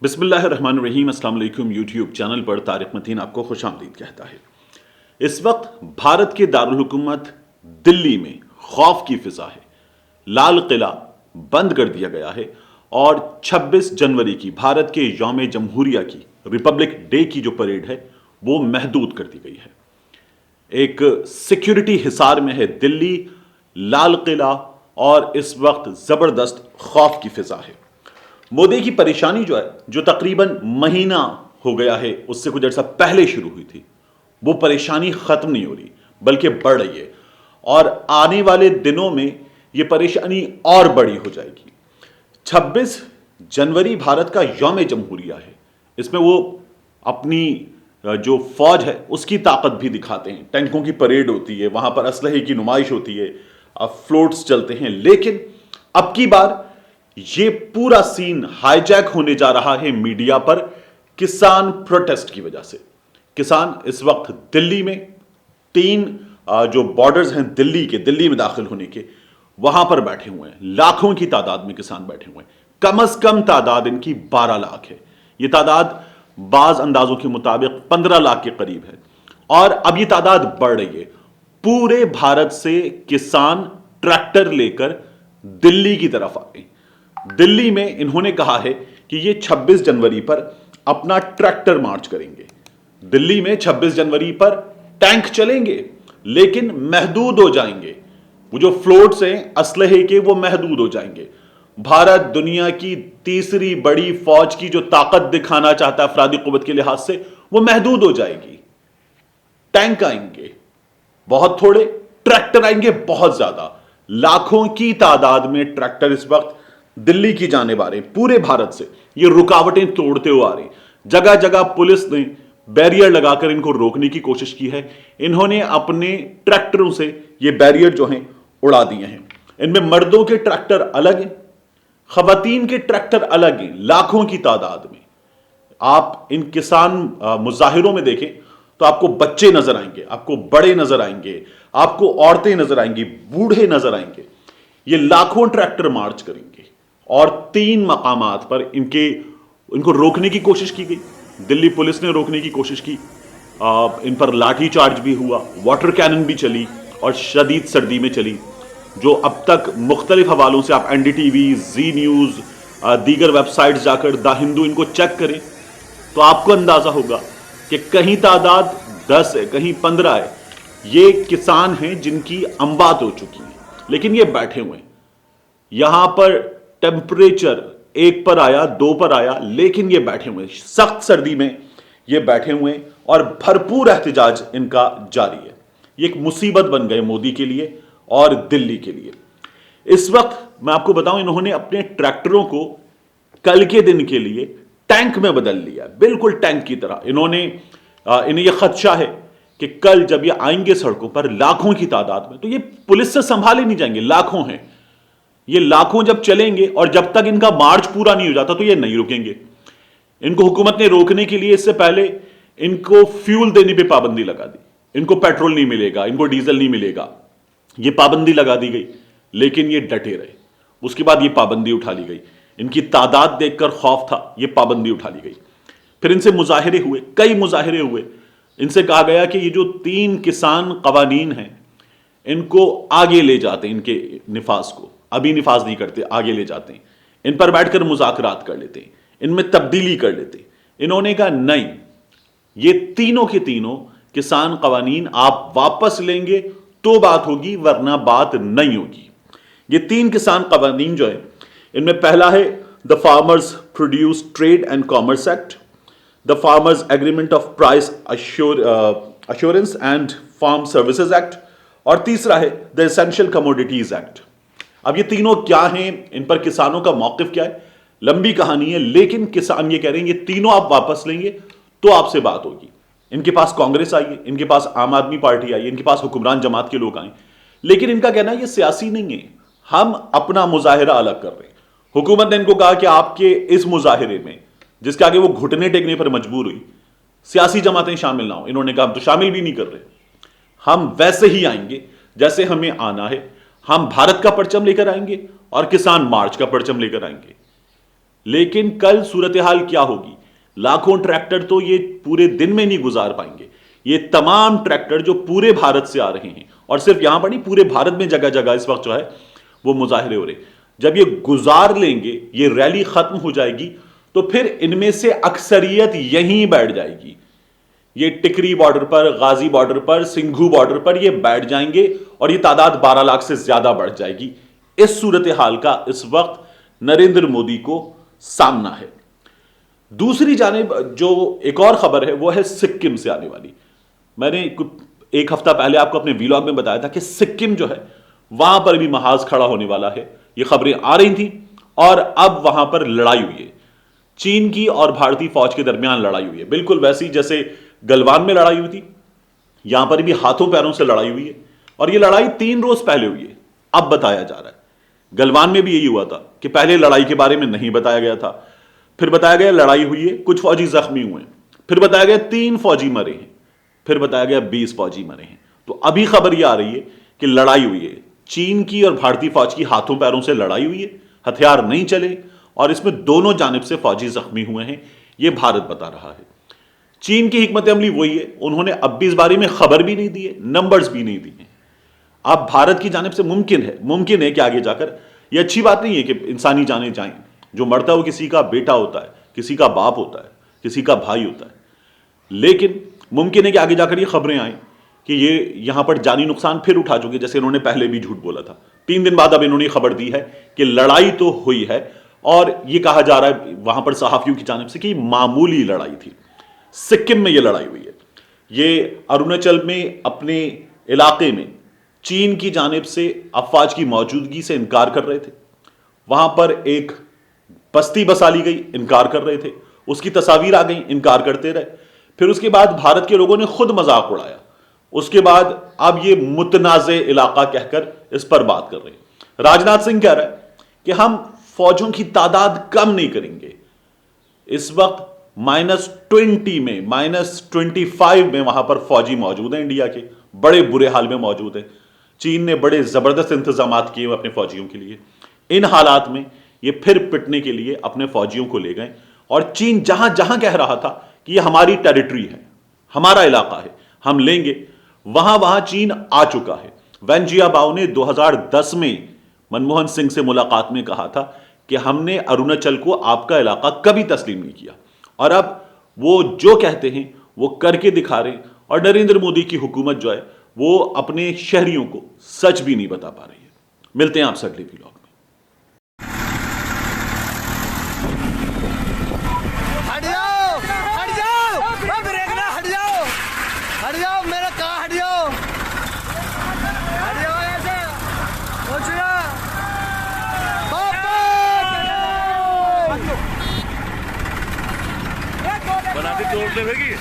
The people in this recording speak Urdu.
بسم اللہ الرحمن الرحیم۔ السلام علیکم۔ یوٹیوب چینل پر طارق متین آپ کو خوش آمدید کہتا ہے۔ اس وقت بھارت کے دارالحکومت دلی میں خوف کی فضا ہے۔ لال قلعہ بند کر دیا گیا ہے اور 26 جنوری کی بھارت کے یوم جمہوریہ کی ریپبلک ڈے کی جو پریڈ ہے وہ محدود کر دی گئی ہے۔ ایک سیکیورٹی حصار میں ہے دلی، لال قلعہ، اور اس وقت زبردست خوف کی فضا ہے۔ مودی کی پریشانی جو تقریباً مہینہ ہو گیا ہے، اس سے کچھ عرصہ پہلے شروع ہوئی تھی، وہ پریشانی ختم نہیں ہو رہی بلکہ بڑھ رہی ہے، اور آنے والے دنوں میں یہ پریشانی اور بڑی ہو جائے گی۔ 26 جنوری بھارت کا یوم جمہوریہ ہے۔ اس میں وہ اپنی جو فوج ہے اس کی طاقت بھی دکھاتے ہیں، ٹینکوں کی پریڈ ہوتی ہے، وہاں پر اسلحے کی نمائش ہوتی ہے، فلوٹس چلتے ہیں، لیکن اب کی بار یہ پورا سین ہائی جیک ہونے جا رہا ہے میڈیا پر کسان پروٹیسٹ کی وجہ سے۔ کسان اس وقت دلی میں 3 جو بارڈرز ہیں دلی میں داخل ہونے کے، وہاں پر بیٹھے ہوئے ہیں۔ لاکھوں کی تعداد میں کسان بیٹھے ہوئے ہیں، کم از کم تعداد ان کی 12 لاکھ ہے۔ یہ تعداد بعض اندازوں کے مطابق 15 لاکھ کے قریب ہے، اور اب یہ تعداد بڑھ رہی ہے۔ پورے بھارت سے کسان ٹریکٹر لے کر دلی کی طرف آئے۔ دلی میں انہوں نے کہا ہے کہ یہ 26 جنوری پر اپنا ٹریکٹر مارچ کریں گے۔ دلی میں 26 جنوری پر ٹینک چلیں گے لیکن محدود ہو جائیں گے، وہ جو فلوٹس ہیں اسلحے کے وہ محدود ہو جائیں گے۔ بھارت دنیا کی تیسری بڑی فوج کی جو طاقت دکھانا چاہتا ہے افرادی قوت کے لحاظ سے، وہ محدود ہو جائے گی۔ ٹینک آئیں گے بہت تھوڑے، ٹریکٹر آئیں گے بہت زیادہ۔ لاکھوں کی تعداد میں ٹریکٹر اس وقت دلی کی جانب آ رہے ہیں، پورے بھارت سے یہ رکاوٹیں توڑتے ہوئے آ رہے ہیں۔ جگہ جگہ پولیس نے بیریئر لگا کر ان کو روکنے کی کوشش کی ہے۔ انہوں نے اپنے ٹریکٹروں سے یہ بیریئر جو ہیں اڑا دیے ہیں۔ ان میں مردوں کے ٹریکٹر الگ ہیں، خواتین کے ٹریکٹر الگ ہیں، لاکھوں کی تعداد میں۔ آپ ان کسان مظاہروں میں دیکھیں تو آپ کو بچے نظر آئیں گے، آپ کو بڑے نظر آئیں گے، آپ کو عورتیں نظر آئیں گی، بوڑھے نظر آئیں گے۔ یہ لاکھوں ٹریکٹر مارچ کریں گے، اور 3 مقامات پر ان کو روکنے کی کوشش کی گئی۔ دلی پولیس نے روکنے کی کوشش کی، ان پر لاٹھی چارج بھی ہوا، واٹر کینن بھی چلی، اور شدید سردی میں چلی، جو اب تک مختلف حوالوں سے آپ این ڈی ٹی وی، زی نیوز، دیگر ویب سائٹس جا کر دا ہندو ان کو چیک کریں تو آپ کو اندازہ ہوگا کہ کہیں تعداد 10 ہے، کہیں 15 ہے۔ یہ کسان ہیں جن کی اموات ہو چکی ہیں، لیکن یہ بیٹھے ہوئے ہیں۔ یہاں پر ٹیمپریچر 1 پر آیا، 2 پر آیا، لیکن یہ بیٹھے ہوئے ہیں، سخت سردی میں یہ بیٹھے ہوئے ہیں، اور بھرپور احتجاج ان کا جاری ہے۔ یہ ایک مصیبت بن گئے مودی کے لیے اور دلی کے لیے۔ اس وقت میں آپ کو بتاؤں، انہوں نے اپنے ٹریکٹروں کو کل کے دن کے لیے ٹینک میں بدل لیا، بالکل ٹینک کی طرح۔ انہیں یہ خدشہ ہے کہ کل جب یہ آئیں گے سڑکوں پر لاکھوں کی تعداد میں، تو یہ پولیس سے سنبھالے نہیں جائیں گے، لاکھوں ہیں۔ یہ لاکھوں جب چلیں گے اور جب تک ان کا مارچ پورا نہیں ہو جاتا تو یہ نہیں رکیں گے۔ ان کو حکومت نے روکنے کے لیے اس سے پہلے ان کو فیول دینے پہ پابندی لگا دی، ان کو پیٹرول نہیں ملے گا، ان کو ڈیزل نہیں ملے گا، یہ پابندی لگا دی گئی، لیکن یہ ڈٹے رہے۔ اس کے بعد یہ پابندی اٹھا لی گئی، ان کی تعداد دیکھ کر خوف تھا، یہ پابندی اٹھا لی گئی۔ پھر ان سے مظاہرے ہوئے، کئی مظاہرے ہوئے، ان سے کہا گیا کہ یہ جو 3 کسان قوانین ہیں ان کو آگے لے جاتے ہیں، ان کے نفاذ کو ابھی نفاذ نہیں کرتے، آگے لے جاتے ہیں، ان پر بیٹھ کر مذاکرات کر لیتے ہیں، ان میں تبدیلی کر لیتے ہیں۔ انہوں نے کہا نہیں، یہ تینوں کے تینوں کسان قوانین آپ واپس لیں گے تو بات ہوگی، ورنہ بات نہیں ہوگی۔ یہ 3 کسان قوانین جو ہیں، ان میں پہلا ہے the Farmers Produce Trade and Commerce Act, the Farmers Agreement of Price Assurance and Farm Services Act, اور تیسرا ہے دا اسینشیل کموڈیٹیز ایکٹ۔ اب یہ تینوں کیا ہیں، ان پر کسانوں کا موقف کیا ہے، لمبی کہانی ہے، لیکن کسان یہ کہہ رہے ہیں یہ تینوں آپ واپس لیں گے تو آپ سے بات ہوگی۔ ان کے پاس کانگریس آئی ہے، ان کے پاس عام آدمی پارٹی آئی ہے، ان کے پاس حکمران جماعت کے لوگ آئے، لیکن ان کا کہنا ہے یہ سیاسی نہیں ہے، ہم اپنا مظاہرہ الگ کر رہے ہیں۔ حکومت نے ان کو کہا کہ آپ کے اس مظاہرے میں، جس کے آگے وہ گھٹنے ٹیکنے پر مجبور ہوئی، سیاسی جماعتیں شامل نہ ہوں۔ انہوں نے کہا ہم تو شامل بھی نہیں کر رہے، ہم ویسے ہی آئیں گے جیسے ہمیں آنا ہے، ہم بھارت کا پرچم لے کر آئیں گے اور کسان مارچ کا پرچم لے کر آئیں گے، لیکن کل صورتحال کیا ہوگی؟ لاکھوں ٹریکٹر تو یہ پورے دن میں نہیں گزار پائیں گے. یہ تمام ٹریکٹر جو پورے بھارت سے آ رہے ہیں، اور صرف یہاں پر نہیں، پورے بھارت میں جگہ جگہ اس وقت جو ہے وہ مظاہرے ہو رہے ہیں، جب یہ گزار لیں گے، یہ ریلی ختم ہو جائے گی، تو پھر ان میں سے اکثریت یہیں بیٹھ جائے گی. یہ ٹکری بارڈر پر، غازی بارڈر پر، سنگھو بارڈر پر یہ بیٹھ جائیں گے، اور یہ تعداد 12 لاکھ سے زیادہ بڑھ جائے گی. اس صورتحال کا اس وقت نریندر مودی کو سامنا ہے. دوسری جانب جو ایک اور خبر ہے وہ ہے سکم سے آنے والی. میں نے ایک ہفتہ پہلے آپ کو اپنے ویلاگ میں بتایا تھا کہ سکم جو ہے وہاں پر بھی محاذ کھڑا ہونے والا ہے. یہ خبریں آ رہی تھیں اور اب وہاں پر لڑائی ہوئی ہے. چین کی اور بھارتی فوج کے درمیان لڑائی ہوئی ہے، بالکل ویسی جیسے گلوان میں لڑائی ہوئی تھی. یہاں پر بھی ہاتھوں پیروں سے لڑائی ہوئی ہے، اور یہ لڑائی 3 روز پہلے ہوئی ہے. اب بتایا جا رہا ہے گلوان میں بھی یہی ہوا تھا کہ پہلے لڑائی کے بارے میں نہیں بتایا گیا تھا، پھر بتایا گیا لڑائی ہوئی ہے، کچھ فوجی زخمی ہوئے ہیں، پھر بتایا گیا 3 فوجی مرے ہیں، پھر بتایا گیا 20 فوجی مرے ہیں. تو ابھی خبر یہ آ رہی ہے کہ لڑائی ہوئی ہے، چین کی اور بھارتی فوج کی ہاتھوں پیروں سے لڑائی ہوئی ہے، ہتھیار نہیں چلے، اور اس میں دونوں جانب سے فوجی زخمی ہوئے ہیں. یہ بھارت بتا رہا ہے. چین کی حکمت عملی وہی ہے، انہوں نے اب بھی اس بارے میں خبر بھی نہیں دی ہے، نمبرز بھی نہیں دیے. اب بھارت کی جانب سے ممکن ہے کہ آگے جا کر، یہ اچھی بات نہیں ہے کہ انسانی جانیں جائیں. جو مرتا ہے وہ کسی کا بیٹا ہوتا ہے، کسی کا باپ ہوتا ہے، کسی کا بھائی ہوتا ہے. لیکن ممکن ہے کہ آگے جا کر یہ خبریں آئیں کہ یہ یہاں پر جانی نقصان پھر اٹھا چکے، جیسے انہوں نے پہلے بھی جھوٹ بولا تھا. 3 دن بعد اب انہوں نے خبر دی ہے کہ لڑائی تو ہوئی ہے، اور یہ کہا جا رہا ہے وہاں پر صحافیوں کی جانب سے کہ معمولی لڑائی تھی. سکم میں یہ لڑائی ہوئی ہے. یہ اروناچل میں اپنے علاقے میں چین کی جانب سے افواج کی موجودگی سے انکار کر رہے تھے. وہاں پر ایک بستی بسا لی گئی، انکار کر رہے تھے. اس کی تصاویر آ گئیں، انکار کرتے رہے. پھر اس کے بعد بھارت کے لوگوں نے خود مذاق اڑایا. اس کے بعد اب یہ متنازع علاقہ کہہ کر اس پر بات کر رہے ہیں. راجناتھ سنگھ کہہ رہا ہے کہ ہم فوجوں کی تعداد کم نہیں کریں گے. اس وقت -20 میں -25 میں وہاں پر فوجی موجود ہیں، انڈیا کے بڑے برے حال میں موجود ہیں. چین نے بڑے زبردست انتظامات کیے اپنے فوجیوں کے لیے. ان حالات میں یہ پھر پٹنے کے لیے اپنے فوجیوں کو لے گئے، اور چین جہاں جہاں کہہ رہا تھا کہ یہ ہماری ٹیریٹری ہے، ہمارا علاقہ ہے، ہم لیں گے، وہاں چین آ چکا ہے. وین جیاباؤ نے 2010 میں منموہن سنگھ سے ملاقات میں کہا تھا کہ ہم نے اروناچل کو آپ کا علاقہ کبھی تسلیم نہیں کیا، اور اب وہ جو کہتے ہیں وہ کر کے دکھا رہے ہیں. اور نریندر مودی کی حکومت جو ہے وہ اپنے شہریوں کو سچ بھی نہیں بتا پا رہی ہے. ملتے ہیں آپ سے اگلے ویلاگ میں. بنا کے توڑ دے گی.